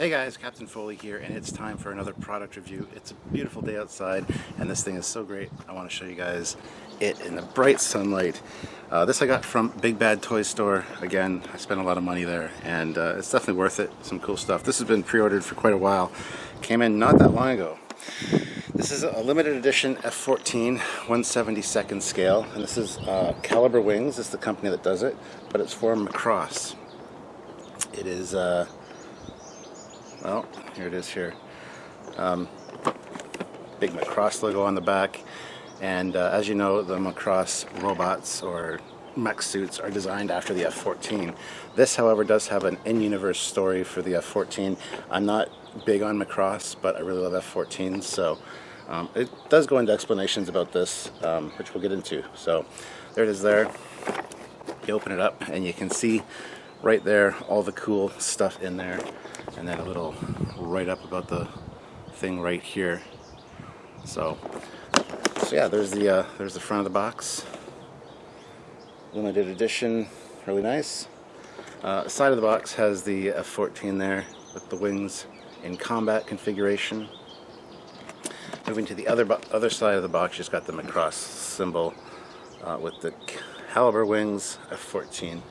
Hey guys, Captain Foley here, and it's time for another product review. It's a beautiful day outside, and this thing is so great. I want to show you guys it in the bright sunlight. This I got from Big Bad Toy Store. Again, I spent a lot of money there, and it's definitely worth it. Some cool stuff. This has been pre-ordered for quite a while. Came in not that long ago. This is a limited edition F-14 1/72nd scale, and this is Calibre Wings is the company that does it, but it's for Macross. It is well, here it is here. Big Macross logo on the back, and as you know, the Macross robots or mech suits are designed after the F-14. This, however, does have an in-universe story for the F-14. I'm not big on Macross, but I really love F-14s, so it does go into explanations about this, which we'll get into. So there it is there. You open it up, and you can see right there all the cool stuff in there. And then a little write-up about the thing right here. So yeah, there's the front of the box. Limited edition, really nice. Side of the box has the F-14 there with the wings in combat configuration. Moving to the other side of the box, just got the Macross symbol with the Calibre Wings F-14.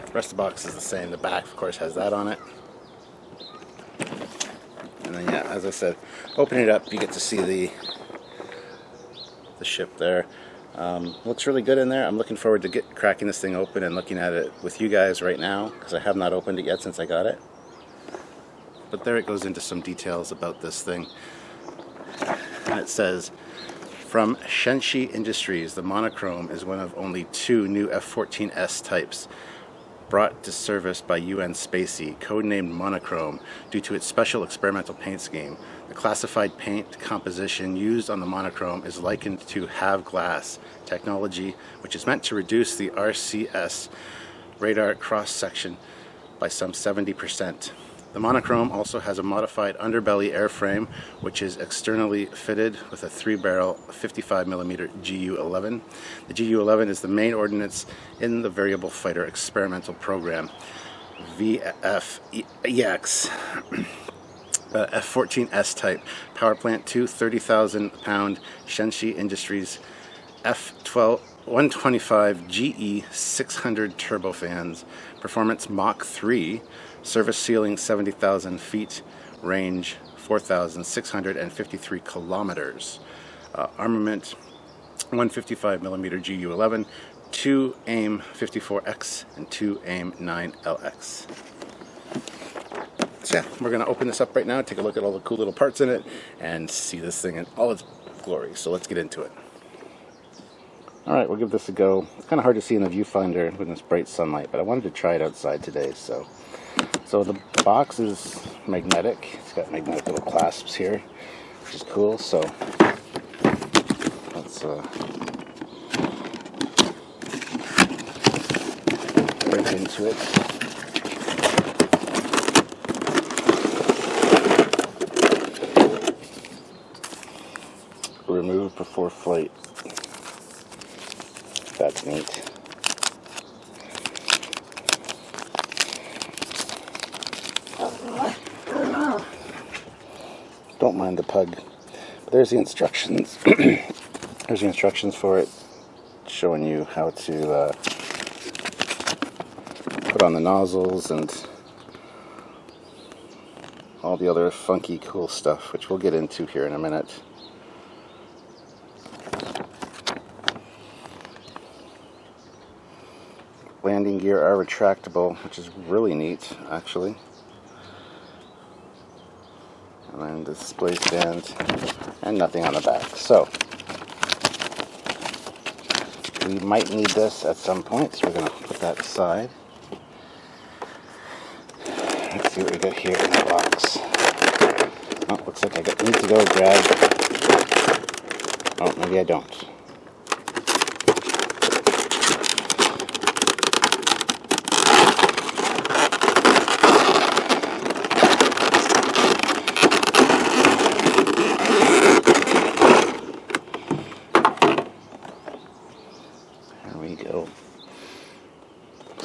The rest of the box is the same. The back, of course, has that on it. And then, yeah, as I said, opening it up, you get to see the ship there. Looks really good in there. I'm looking forward to cracking this thing open and looking at it with you guys right now, because I have not opened it yet since I got it. But there it goes into some details about this thing. And it says, from Shenshi Industries, the Monochrome is one of only 2 new F-14 S-Types brought to service by UN Spacey, codenamed Monochrome, due to its special experimental paint scheme. The classified paint composition used on the Monochrome is likened to half glass technology, which is meant to reduce the RCS radar cross-section by some 70%. The Monochrome also has a modified underbelly airframe, which is externally fitted with a 3-barrel 55mm GU-11. The GU-11 is the main ordnance in the Variable Fighter Experimental Program, VFEX. F-14 S-Type, Power Plant 2, 30,000-pound Shenshi Industries F-125 GE 600 turbofans, performance Mach 3, service ceiling 70,000 feet, range 4,653 kilometers. Armament 155mm GU-11, 2 AIM 54X, and 2 AIM 9LX. So yeah, we're going to open this up right now, take a look at all the cool little parts in it, and see this thing in all its glory. So let's get into it. Alright, we'll give this a go. It's kind of hard to see in the viewfinder with this bright sunlight, but I wanted to try it outside today. So the box is magnetic. It's got magnetic little clasps here, which is cool. So let's break into it. Remove before flight. That's neat. Don't mind the pug. But there's the instructions. There's the instructions for it, showing you how to put on the nozzles and all the other funky cool stuff, which we'll get into here in a minute. Landing gear are retractable, which is really neat, actually. And then display stand, and nothing on the back. So we might need this at some point, so we're going to put that aside. Let's see what we got here in the box. Oh, looks like I need to go grab. Oh, maybe I don't.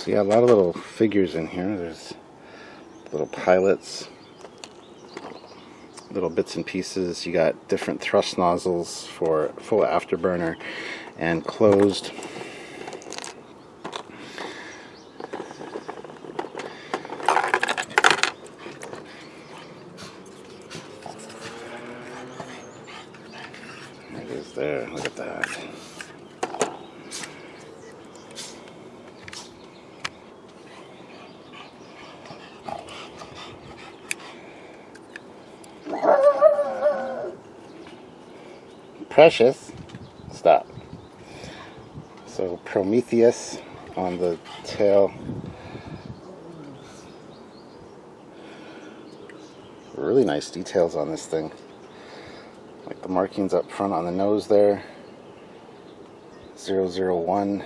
So yeah, a lot of little figures in here. There's little pilots, little bits and pieces. You got different thrust nozzles for full afterburner and closed. There it is there, look at that. Precious, stop. So Prometheus on the tail. Really nice details on this thing. Like the markings up front on the nose there. 001.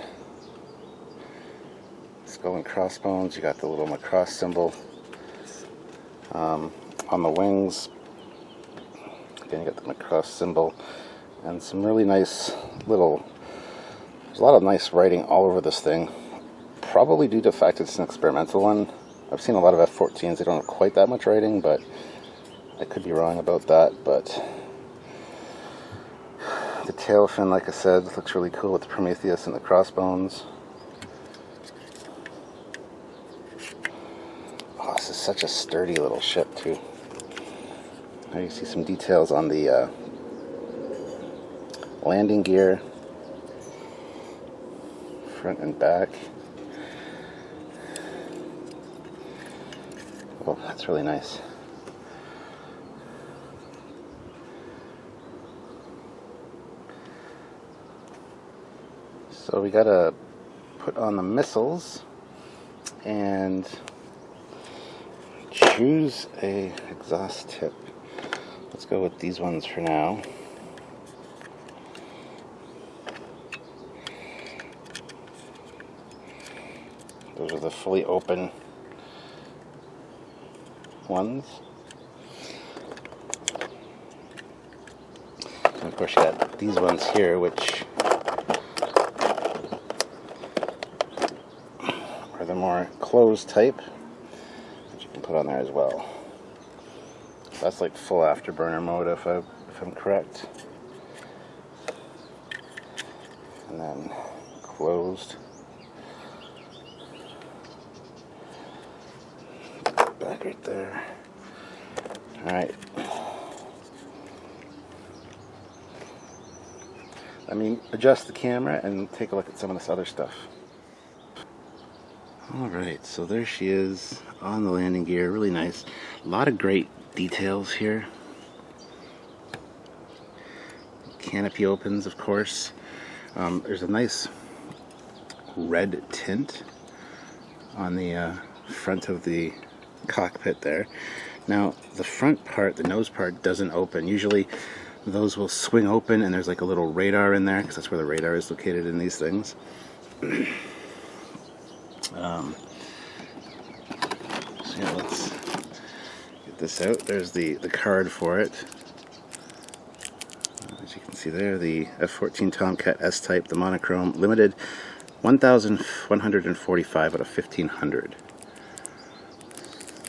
Skull and crossbones. You got the little Macross symbol. On the wings, again you got the Macross symbol. And some really nice little, there's a lot of nice writing all over this thing. Probably due to the fact it's an experimental one. I've seen a lot of F-14s, they don't have quite that much writing, but I could be wrong about that. But the tail fin, like I said, looks really cool with the Prometheus and the crossbones. Oh, this is such a sturdy little ship too. Now you see some details on the landing gear, front and back. Oh, that's really nice. So we gotta put on the missiles and choose a exhaust tip. Let's go with these ones for now. Those are the fully open ones. And of course you got these ones here, which are the more closed type, that you can put on there as well. That's like full afterburner mode if I'm correct. And then closed. Back right there. Alright. Let me adjust the camera and take a look at some of this other stuff. Alright, so there she is on the landing gear. Really nice. A lot of great details here. Canopy opens, of course. There's a nice red tint on the front of the cockpit there. Now the front part, the nose part, doesn't open. Usually those will swing open and there's like a little radar in there, because that's where the radar is located in these things. So yeah, let's get this out. There's the card for it. As you can see there, the F-14 Tomcat S-Type, the monochrome, limited 1,145 out of 1,500.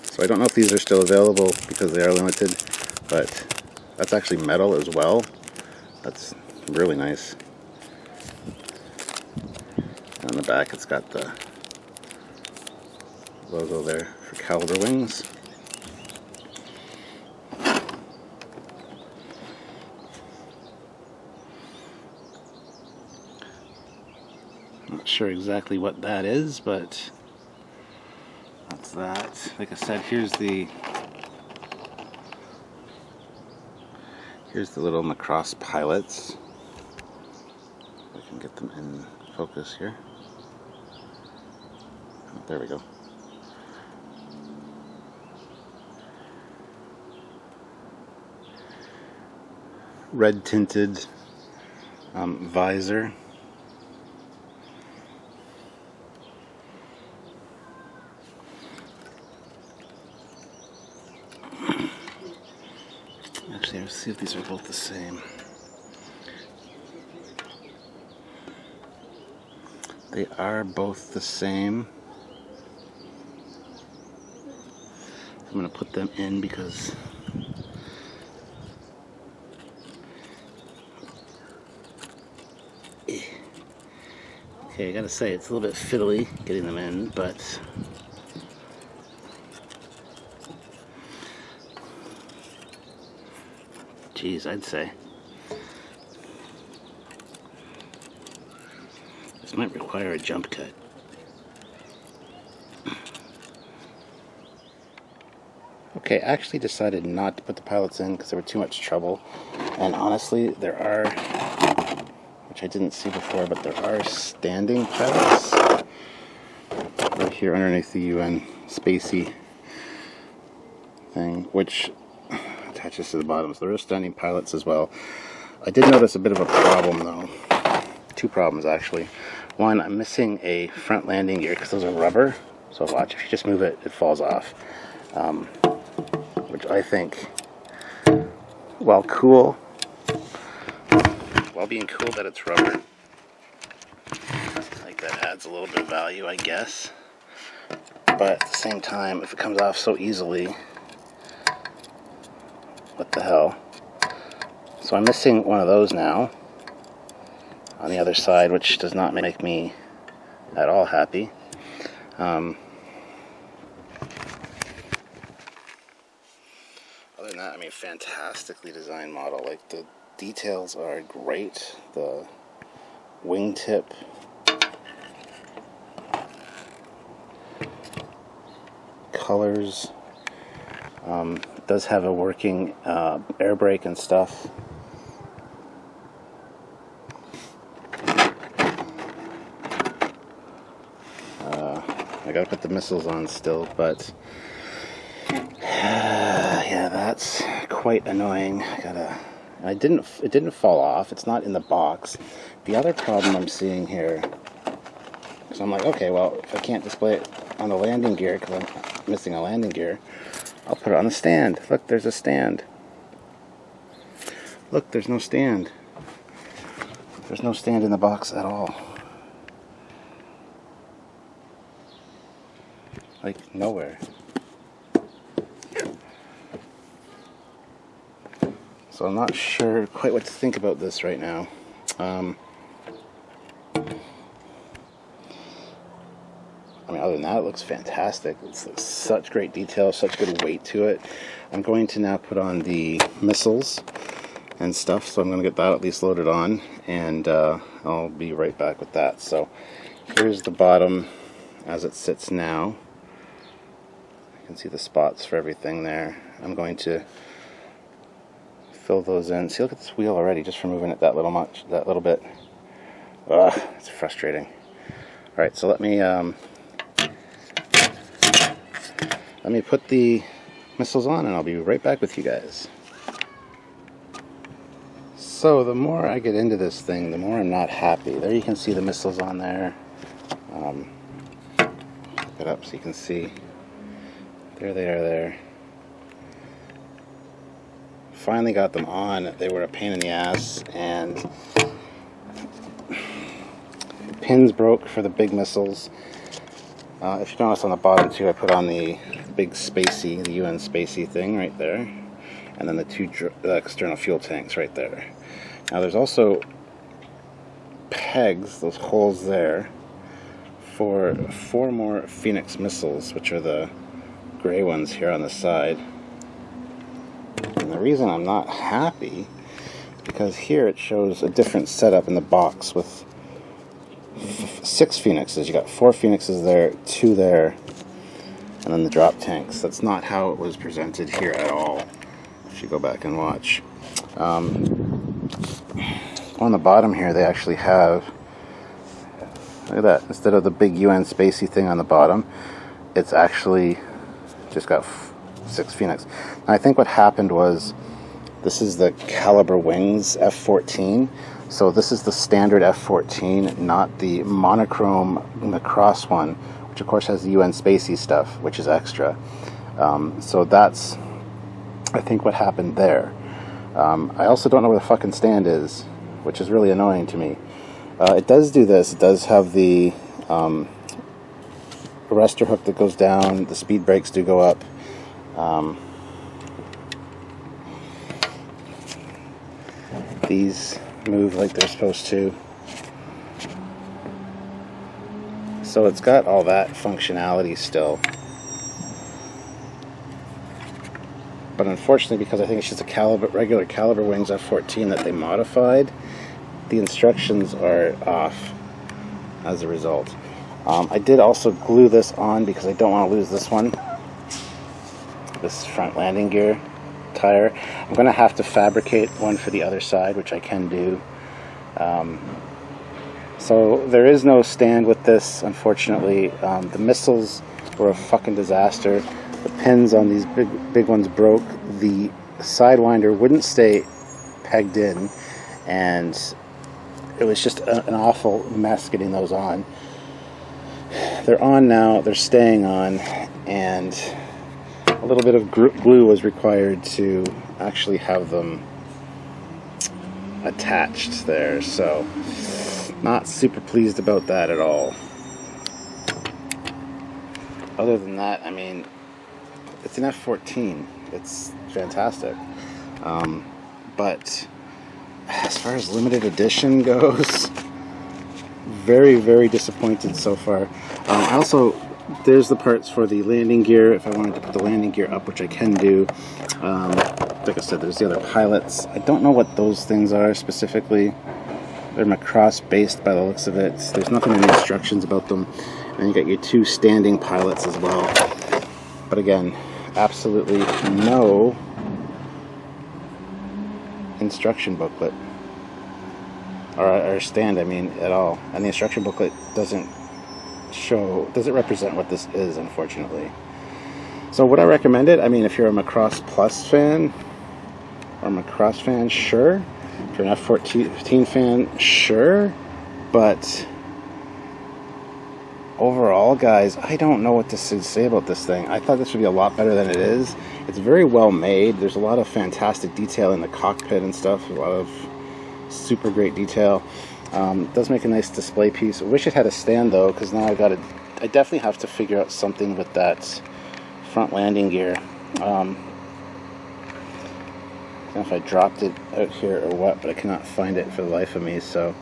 So I don't know if these are still available because they are limited, but that's actually metal as well. That's really nice. And on the back it's got the logo there for Calibre Wings. I'm not sure exactly what that is, but that's that. Like I said, here's the little Macross pilots. We can get them in focus here. Oh, there we go. Red tinted visor. Actually, let's see if these are both the same. They are both the same. I'm going to put them in because okay, I gotta say it's a little bit fiddly getting them in, but geez, I'd say this might require a jump cut. Okay, I actually decided not to put the pilots in because they were too much trouble. And honestly, there are, which I didn't see before, but there are standing pilots right here underneath the UN spacey thing, which attaches to the bottom. So there are standing pilots as well. I did notice a bit of a problem though. Two problems actually. One, I'm missing a front landing gear because those are rubber. So watch, if you just move it, it falls off. Which I think, while cool, while being cool that it's rubber, like that adds a little bit of value, I guess. But at the same time, if it comes off so easily, what the hell? So I'm missing one of those now on the other side, which does not make me at all happy. Other than that, I mean, fantastically designed model. Like, the details are great. The wingtip, colors, does have a working air brake and stuff. I gotta put the missiles on still, but yeah, that's quite annoying. It didn't fall off. It's not in the box. The other problem I'm seeing here, so I'm like, okay, well, if I can't display it on the landing gear because I'm missing a landing gear, I'll put it on the stand. Look, there's a stand. Look, there's no stand. There's no stand in the box at all. Like, nowhere. So I'm not sure quite what to think about this right now. I mean, other than that, it looks fantastic. It's such great detail, such good weight to it. I'm going to now put on the missiles and stuff, so I'm going to get that at least loaded on, and I'll be right back with that. So here's the bottom as it sits now. You can see the spots for everything there. I'm going to fill those in. See, look at this wheel already, just for moving it that little bit. Ugh, it's frustrating. All right, so let me put the missiles on, and I'll be right back with you guys. So the more I get into this thing, the more I'm not happy. There you can see the missiles on there. Look it up so you can see. There they are there. Finally got them on. They were a pain in the ass, and pins broke for the big missiles. If you notice on the bottom too, I put on the big spacey, the UN spacey thing right there, and then the two external fuel tanks right there. Now there's also pegs, those holes there, for 4 more Phoenix missiles, which are the gray ones here on the side. And the reason I'm not happy is because here it shows a different setup in the box with 6 Phoenixes. You got 4 Phoenixes there, 2 there, and then the drop tanks. That's not how it was presented here at all, if you go back and watch. On the bottom here they actually have, look at that, instead of the big UN spacey thing on the bottom, it's actually just got 6 Phoenix. Now, I think what happened was, this is the Calibre Wings F-14, so this is the standard F-14, not the monochrome Macross one, which of course has the UN spacey stuff, which is extra. So that's, I think, what happened there. I also don't know where the fucking stand is, which is really annoying to me. It does do this. It does have the arrestor hook that goes down. The speed brakes do go up. These move like they're supposed to. So it's got all that functionality still. But unfortunately, because I think it's just a regular Calibre Wings F-14 that they modified, the instructions are off as a result. I did also glue this on because I don't want to lose this one. This front landing gear tire. I'm going to have to fabricate one for the other side, which I can do. So there is no stand with this, unfortunately. The missiles were a fucking disaster. The pins on these big ones broke. The sidewinder wouldn't stay pegged in, and it was just an awful mess getting those on. They're on now, they're staying on, and a little bit of glue was required to actually have them attached there, so not super pleased about that at all. Other than that, I mean, it's an F-14. It's fantastic. But as far as limited edition goes, very, very disappointed so far. There's the parts for the landing gear, if I wanted to put the landing gear up, which I can do. Like I said, there's the other pilots. I don't know what those things are specifically. They're Macross based by the looks of it. There's nothing in the instructions about them. And you got your two standing pilots as well. But again, absolutely no instruction booklet. Or stand, I mean, at all. And the instruction booklet doesn't represent what this is, unfortunately. So would I recommend it? I mean, if you're a Macross Plus fan, or Macross fan, sure. If you're an F-14 fan, sure. But overall, guys, I don't know what to say about this thing. I thought this would be a lot better than it is. It's very well made. There's a lot of fantastic detail in the cockpit and stuff. A lot of super great detail. It does make a nice display piece. I wish it had a stand though, because now I definitely have to figure out something with that front landing gear. I don't know if I dropped it out here or what, but I cannot find it for the life of me. So,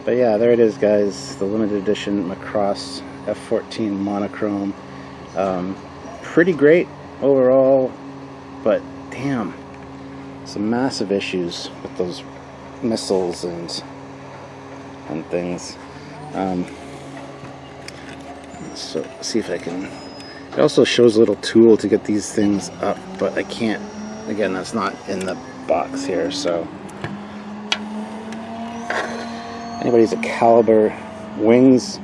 but yeah, there it is, guys. The limited edition Macross F-14 Monochrome. Pretty great overall, but damn, some massive issues with those missiles and things. So see if I can. It also shows a little tool to get these things up, but I can't. Again, that's not in the box here. So anybody's a Calibre Wings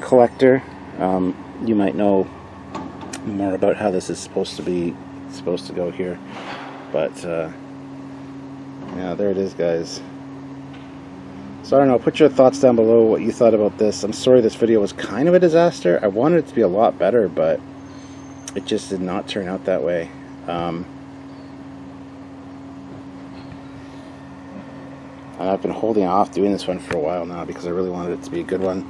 collector, you might know more about how this is supposed to go here. But yeah, there it is, guys. So I don't know, put your thoughts down below what you thought about this. I'm sorry this video was kind of a disaster. I wanted it to be a lot better, but it just did not turn out that way. And I've been holding off doing this one for a while now because I really wanted it to be a good one.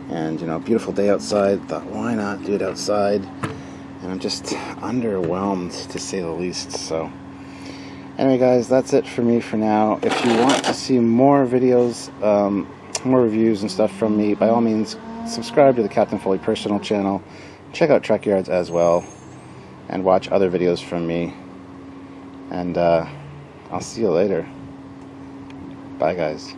And, you know, beautiful day outside. Thought, why not do it outside? And I'm just underwhelmed, to say the least. So anyway, guys, that's it for me for now. If you want to see more videos, more reviews and stuff from me, by all means, subscribe to the Captain Foley personal channel. Check out Trekyards as well, and watch other videos from me. And I'll see you later. Bye, guys.